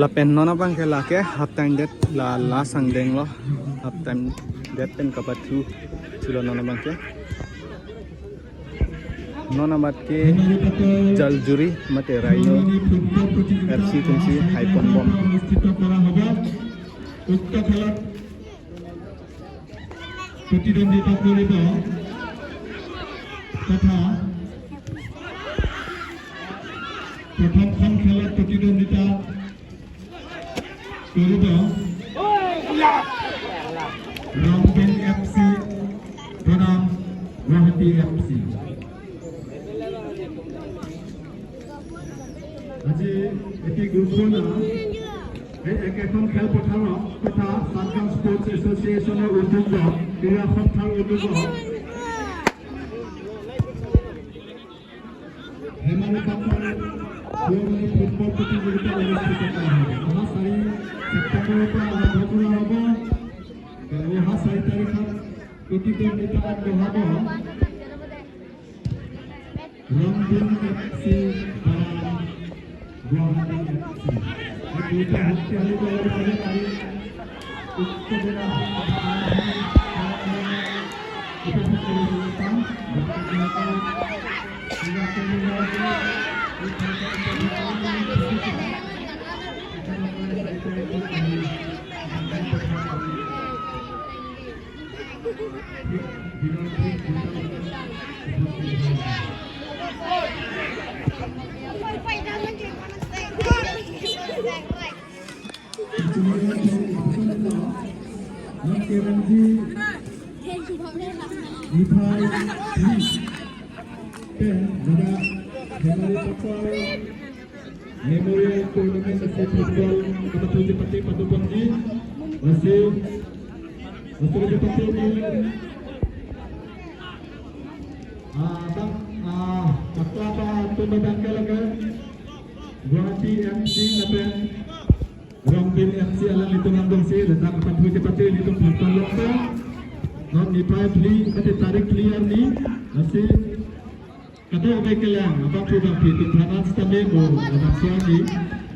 La pen nona bang ke la ke half time det la sang deng lo half time det pen kapat tu lo nona bang ke nona mat ke jal juri mate raino FC kunci iPhone bom प्रतिद्वंदिता करिब तथा प्रथम खेल प्रतिद्वंदिता करिब रामबेन FC बनाम Guwahati FC আজি এটি গুৰুত্বপূৰ্ণ একেখন খেলপথাৰত তথা সাতগাঁও স্পৰ্টছ এছ'চিয়েশ্যনৰ উদ্যোগত ক্ৰীড়া সন্থাৰ উদ্যোগত ধেমালি পাতৰ পুৰণি ফুটবল প্ৰতিযোগিতা অনুষ্ঠিত কৰা হ'ব। অহা 4 ছেপ্টেম্বৰৰ পৰা আৰম্ভ কৰা হ'ব। অহা 4 তাৰিখত প্ৰতিদ্বন্দ্বিতা আগবঢ়াব ৰংপুৰ এফচি বনাম গুৱাহাটী এফচি। দুটা শক্তিশালী দলৰ মাজত আমি উত্তেজনা উপভোগ কৰিবলৈ পাম। Memorial Tournament of Football Kabupaten Jepati Padupanji masih Jepati apa pembadan kalagan Guwahati FC napen Rompin FC alang litungan bangsi dan Kabupaten Jepati litung pelakon lokal non nipai pli kate tarik liar ni masih kata obai kelang abang tu bang pitu pranan stame o abang suami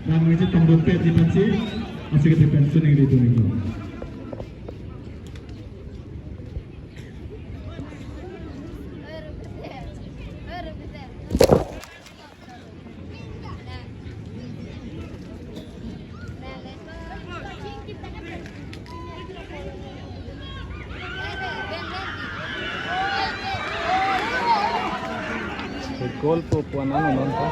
dan menjadi pembuat di panci masih kita pensiun yang itu nih. Gol po puan ano non pa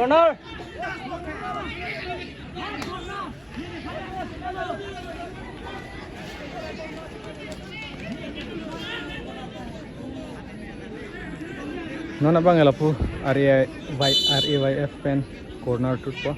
corner nona bang elapu RAYF pen corner tut po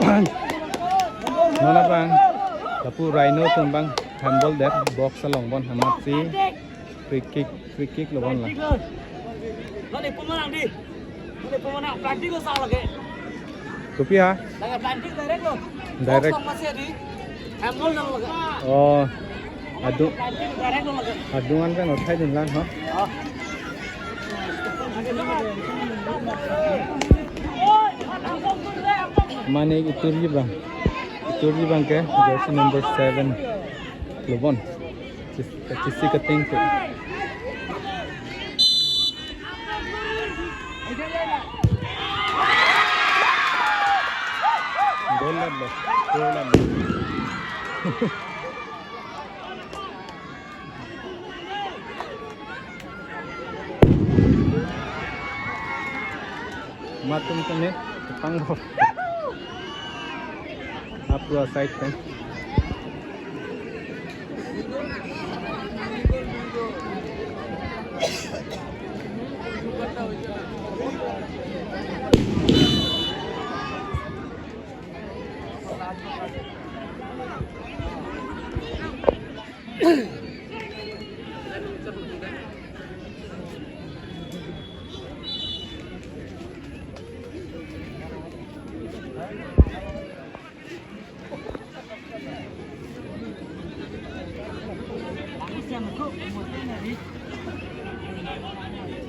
Nona bang, tapu Rhino tuh bang, handball that box along bon hamat si free kick lo bon lah. Nó đi pemenang đi. Nó đi pemenang planting lo sao lagi? Kopi ha? Lagi planting direct lo. Direct. Box masih di. Handball nang lagi. Oh, Planting direct lo lagi. adungan kan uthai din lang ha? Mana Iturji bang ke jersey number 7 Lubon Cisi keting tu gol lah matum kene tepang Up to a side kan.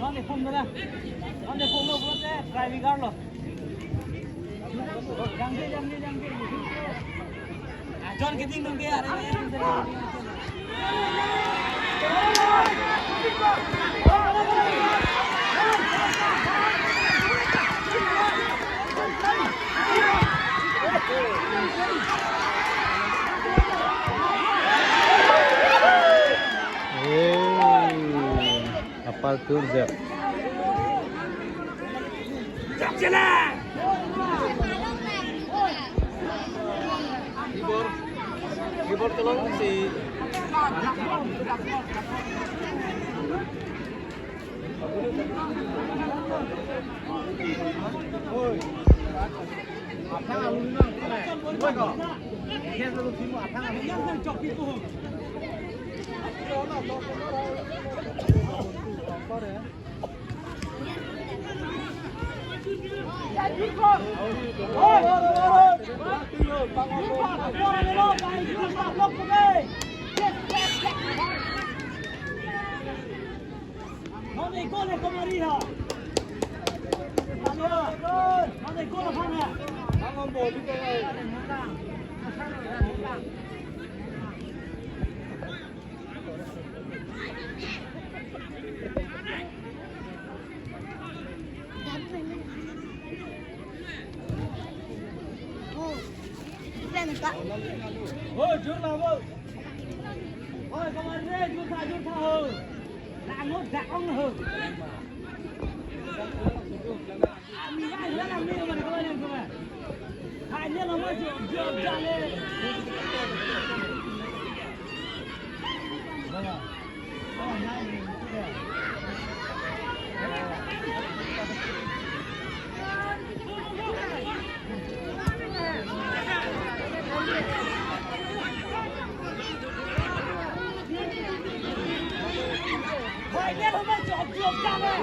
Nó để phun ra. Nó để phun lo buat deh, driving car lo. Jangan đi. John keting dong dia. Apal tur Zep. Jalan. Keyboard tolong si nó đi con này không đi hả? Nó đi con là không hả? Không bồi đi con ơi. Ôi, trước nào ơi. Ôi, công an đây, chút tha hừ. Làm nốt gạc ông hừ. Mình ai nữa làm đi mà công an không à? Hai nhất là mới chưa ra lên. Vâng ạ. Hai nhất là mới chưa ra lên.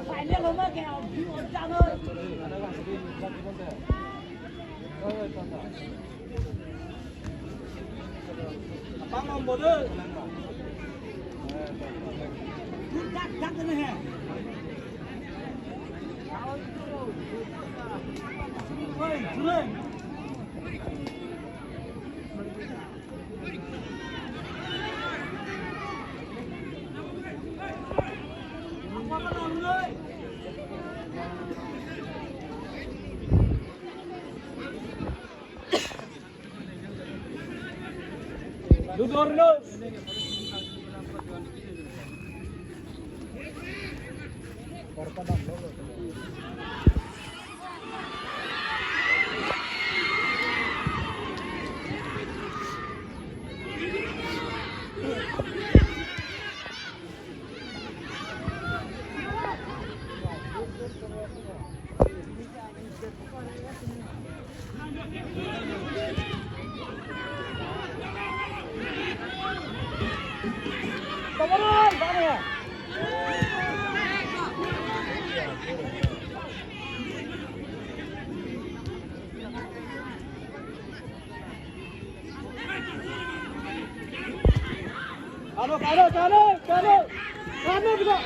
Phải lên lớn kèo chào ơi. Bang ông bố ơi. Cắt cái này hè. Duduk dulu. Kabaran, mana ya? Anu juga.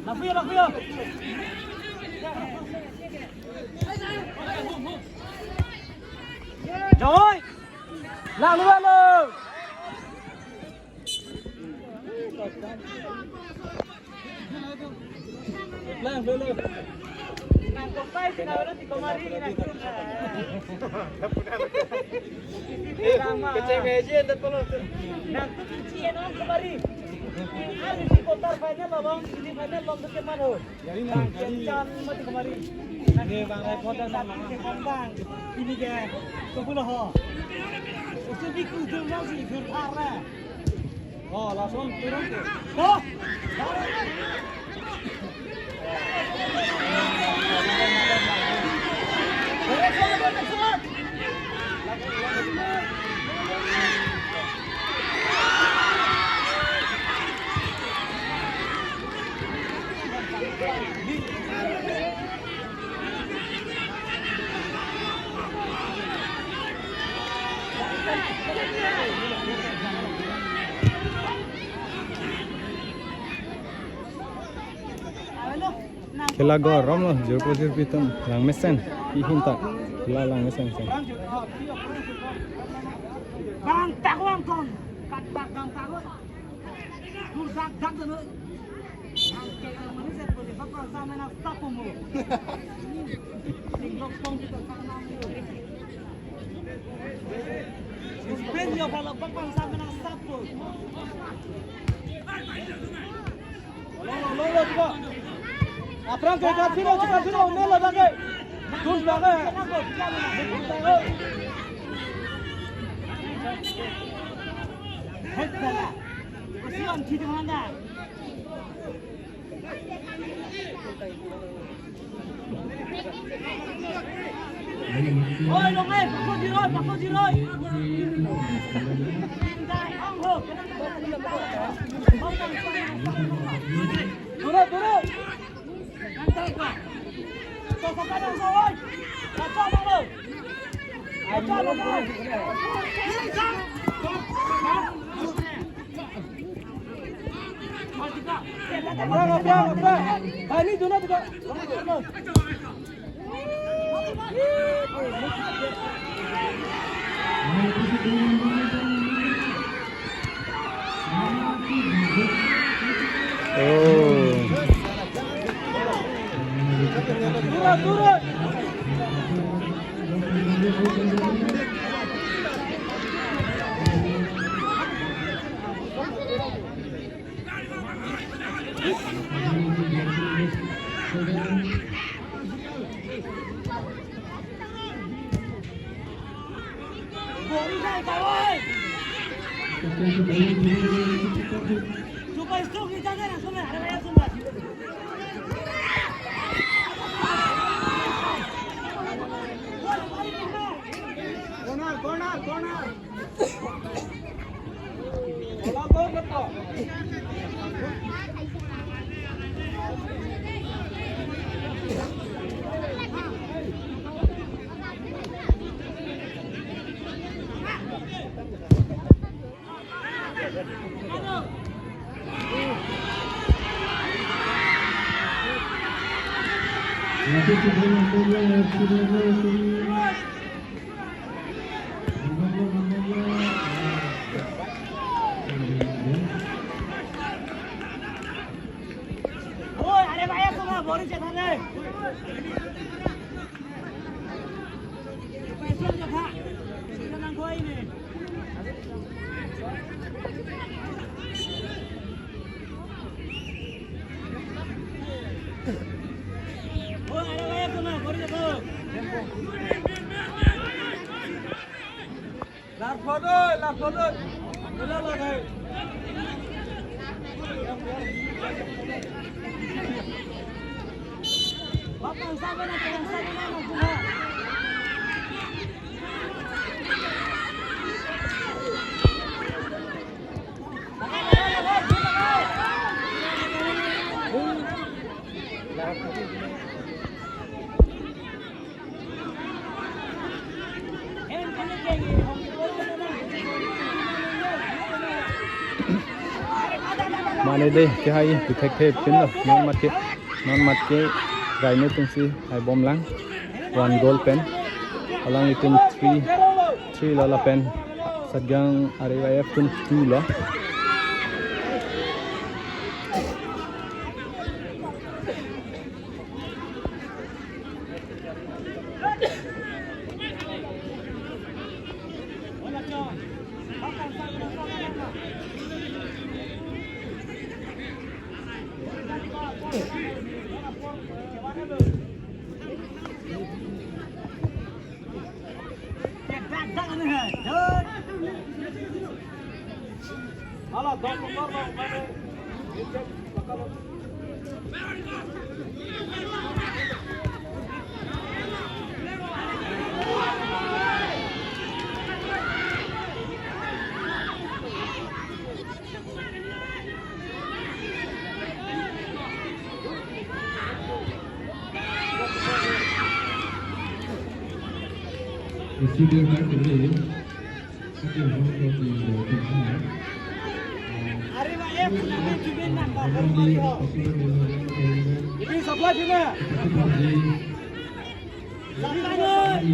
Lafiya. Rồi, làm luôn luôn. Làm luôn. Nang kopai sinawala si Kumari na. Kecil meja dan kalau nang tu kecil no Kumari. Hari ni kotar final abang, ini final bang ke mana? Jadi nang kencan mati Kumari. Nang bang reporter sama ke kambang. Ini dia. Kepulah ho. Usul di kujung nasi berara. Oh, langsung turun tu. Oh. Kela garam loh, jauh piton, lang mesen, ihinta, kela lang mesen sen. Bang takwan kon, kat bang takwan. Kursak dak dulu. Angkat manusia seperti bakal sama nak tapumu. Tinggal pong kita sama mu. Suspensi kalau bakal sama nak tapu. Lo juga. Aprang ke kasino, melo bagai. Dus bagai. Hekala. Kesian kita mana? Oi, dong takut jiroi. Turun. Santai kau. Kau kadang sawai. Kacau mana? Kacau mana? Berang. Ini dulu juga. Turun. Coba itu kita kan semua ada banyak semua. Corner. Bola betul. Aduh. Masih sudah nomornya Ôi, ở đây mà em không hợp vốn đi chạy thật đây. Quay xuống cho hạ. Cho năng quay này. Ôi, ở đây mà em không hợp vốn đi chạy thật. Làm phốt ơi, làm phốt ơi. Nó lên là thầy. Bác làm sao bên này, làm sao bên này mà không hả? Em không biết gì, không biết Mana deh cahai detective pindah non mat ke raine tungsi hai bom lang 1 goal pen alang itin 3 lala pen sadyang RAYF tun 2 la Hala, dom var mı? Bakalım. Studio kan ini studio home di Arriba F namin jugin na bakal mari ho. Ini sebelah sini. Sampai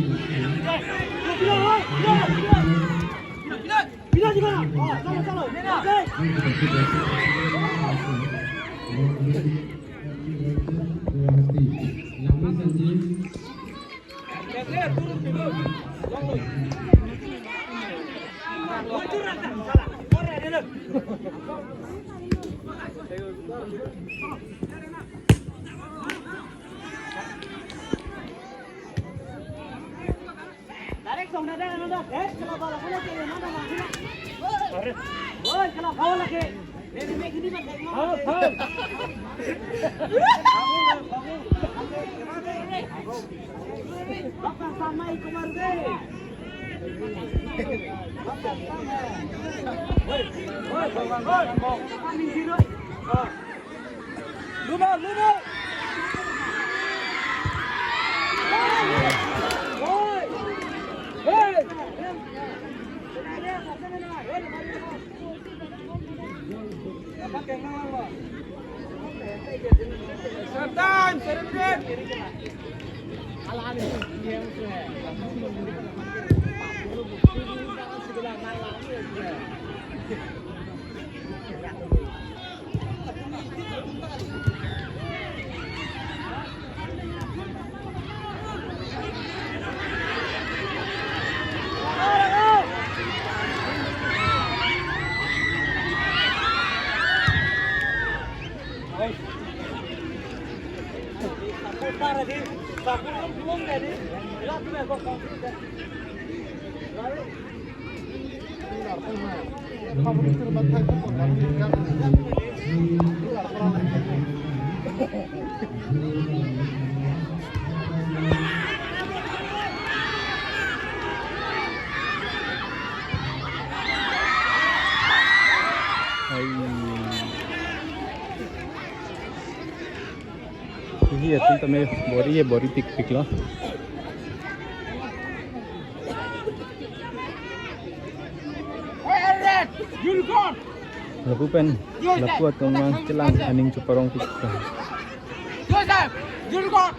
Bila juga. Oh, sama-sama. Okey. Lama saja. Turun dulu. Maju rata. Salah. Korek dulu. Tarik dong dada nada. Kalau bola bola ke mana mana. Woi, kalau bola ke. Ini begini mah kayak mana? Bapak samai kemar deh. Luna. Sertan, serempet. Alani, dia Ini ya tentang bori pik lah. Lagu pen laku atau orang celang aning cuparong pik. Joseph, Jurgon.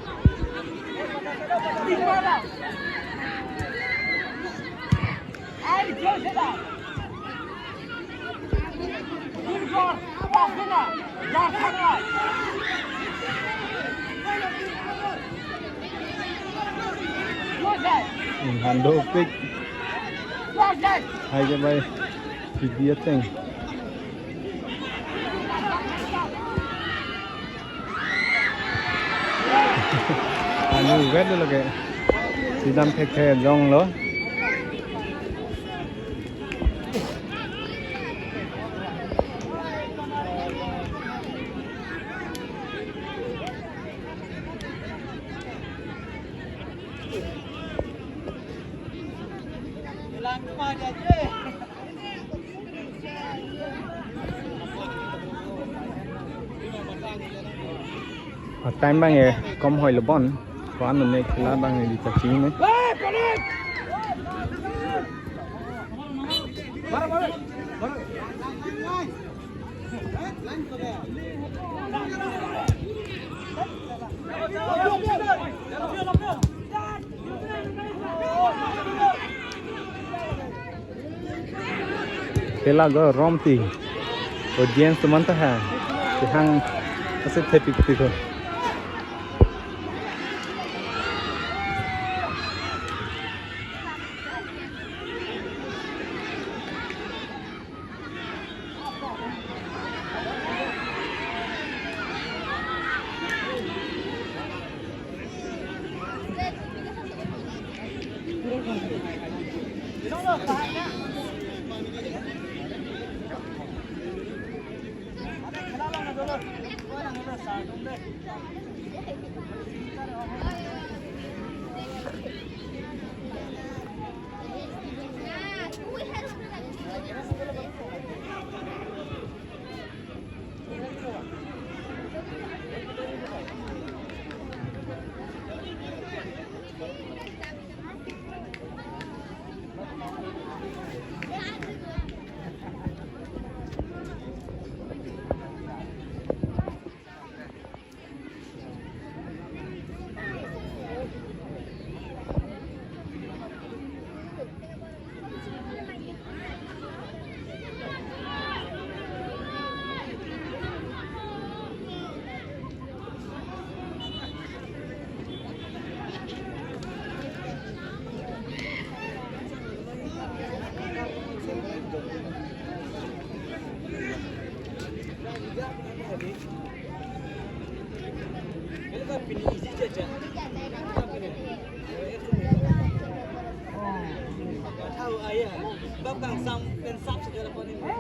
handle pick hai cái bay thì biết tình anh vét được là cái thì đâm khe khe rong đó time bang ye kom hoi lebon wan ne khila bang ne di chachi ne khila go romti audience teman ta ha hang aset happy piko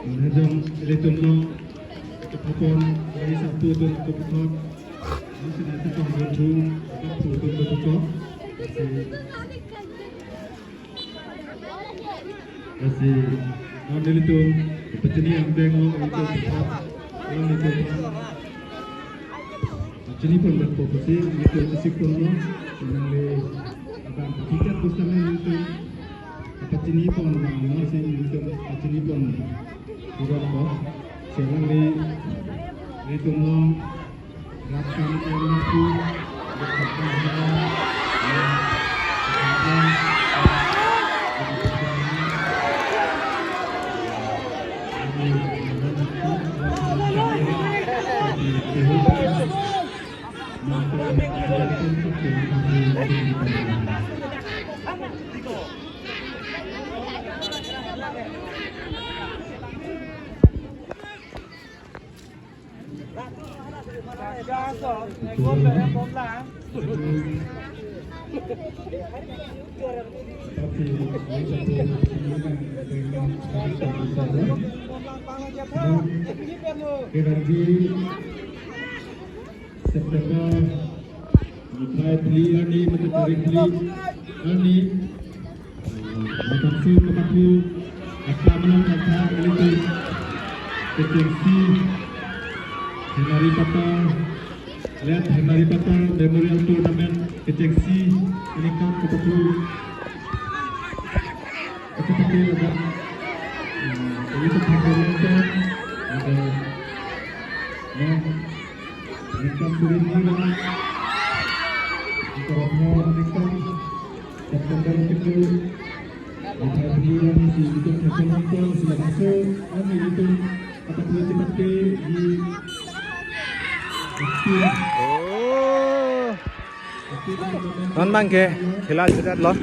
Menghadang elektron kepupon dari satu dan kepupon ini sudah tetap berdua satu dan kepupon masih ambil itu petani ambeng lo itu cepat lo itu petani pun berfokus itu kesikun lo mengenai akan tiket bersama itu petani pun masih itu petani pun juga kok sekarang itu mau rakan orang itu September mulai beli ini mencari beli ini macam tu kepada asal menangkap itu potensi Henry Pata lihat Henry Pata Memorial Tournament potensi ini kan kepada seperti ada itu penonton ada mereka sudah mulai kalau mau mereka Masuk kami itu akan cepat di non bang ke khela jirat lo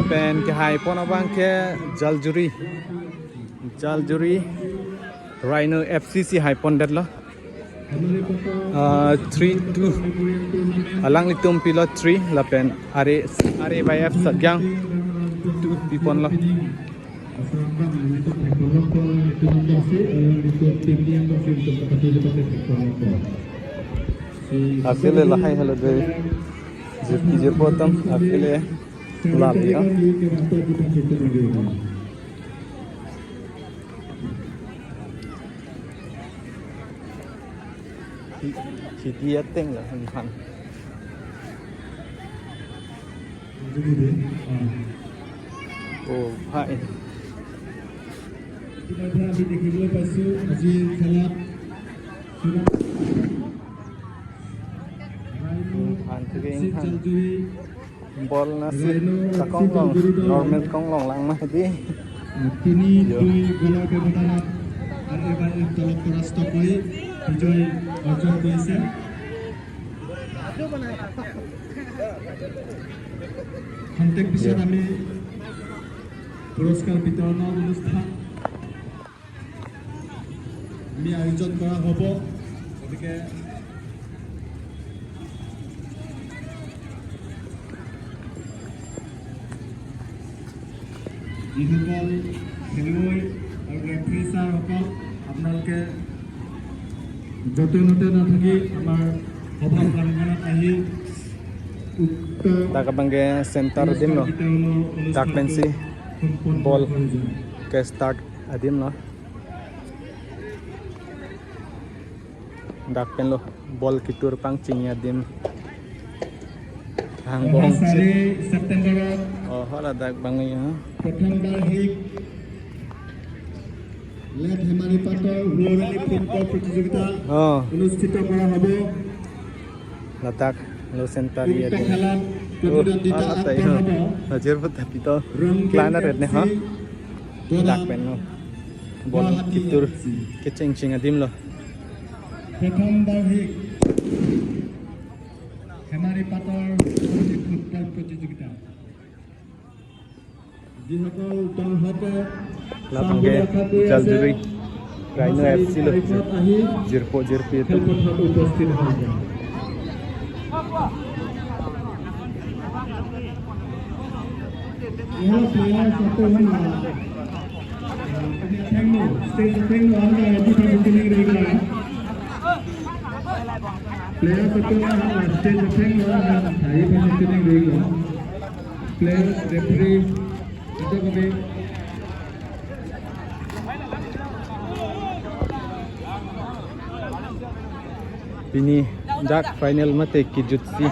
pen ke hai pon bang ke jaljuri Rhino FCC hai pon dat lo 3-2 alang litum pilot 3 la pen are by F sagyang 2 pipon lo afile la hai halo de je potom afile la ya chỉ đi tên là hình thành ồ phải thành thực hiện thành ball nasi tak kong long normal kong long lang mah di kini di bola kebenaran RFIF tolong keras tokoi Joy Ojo Desen kontek bisa kami পুরস্কার বিতরণ অনুষ্ঠান আমি আয়োজন করা হব গতিকে যিসকল খেলুৱৈ আৰু ৰেফাৰী ছাৰসকল আপোনালোকে য'তে নতে নাথাকি আমাৰ সভা প্ৰাংগণত আহি tak bangge center dim lo tak pensi ball ke start adim lo dak pen lo ball kitur pang ching adim hang bong September oh hala dak bangi ha প্রথমবার হিক লেট হেমারি পাটৰ রুরাল ফুটবল প্রতিযোগিতা অনুষ্ঠিত করা হবে latak lo center ya উক্ত খেলাত প্রতিদ্বন্দ্বিতা আগবঢ়াব hajar tapi to klana red ne ha dak pen lo ball kitur ke ching ching adim lo প্রথমবার হিক হেমারি পাটৰ ফুটবল প্রতিযোগিতা যিসকল দলহঁতে lapangge jaljuri Rhino FC lo jirpo itu খেলপথাৰত উপস্থিত হৈ যায় यहाँ प्लेयर्स आते हैं ना स्टेज आने अभी तक बुकिंग रहेगा प्लेयर्स आते हैं स्टेज हाई बुकिंग रहेगा players referee itu kami ini dak final mate kijut si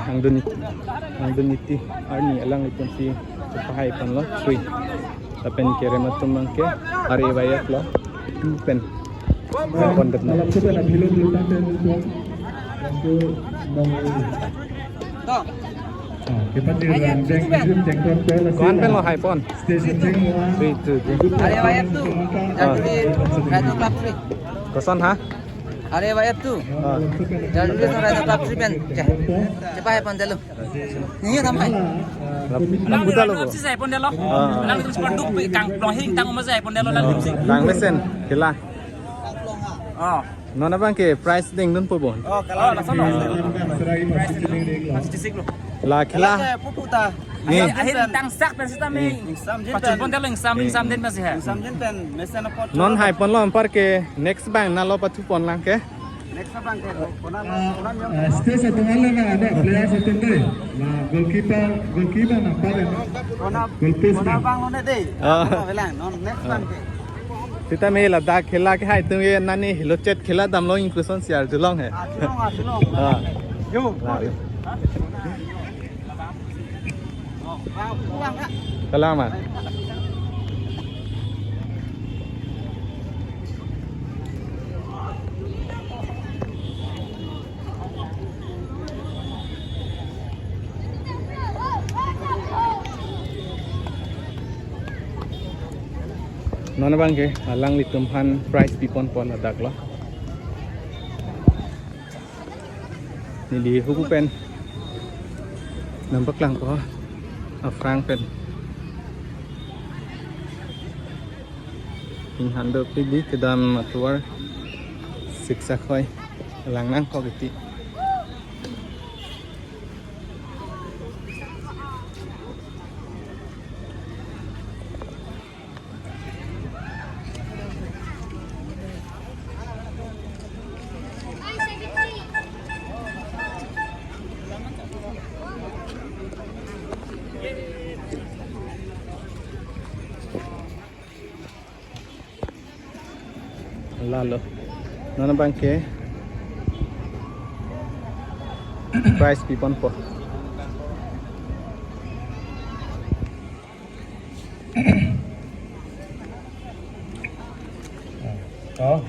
angduniti arni alang itong si pahay pan lo 3 tapen kere matumang ke ari bayat lo 2 pen kon dat dalam kita nak hilang lutan dan untuk kita dirang kon pen lo hai pon station 3 Are bayat tu jadi Rhino Club 3 koson ha Are bayat tu jadi Rhino Club 3 pen cepat hai pon dulu ni ramai lang buta lo si sai pon delo lang itu spanduk kang plohing tang umma sai pon delo lang sim lang mesen kila oh nona bang ke price ding nun po bon oh kalau la sono serai masih jeling regla masih disik lo la kila puputa ni akhir tang sak pen sita me pacun pon delo sam den masih ha samjin pen mesen pot non hai pon lo ampar ke next bang na lo patu pon lang ke next bang ke stage satu malam ada player satu tu nah goalkeeper nak pada goalkeeper bang lo deh belang non next bang ke Kita me Ladakh khela ke hai tu ye nani hilochet khela dam lo inclusion siar julong hai Silong ha yo kalam ah non Nona bang ke alang litum han price pipon pon adak lo. Ni di huku pen. Nampak lang ko. Frank pen. King handle pili kedam atuar. Siksa khoi. Lang nang ko giti. Lalo. Nona bang ke price pipon po. Oh.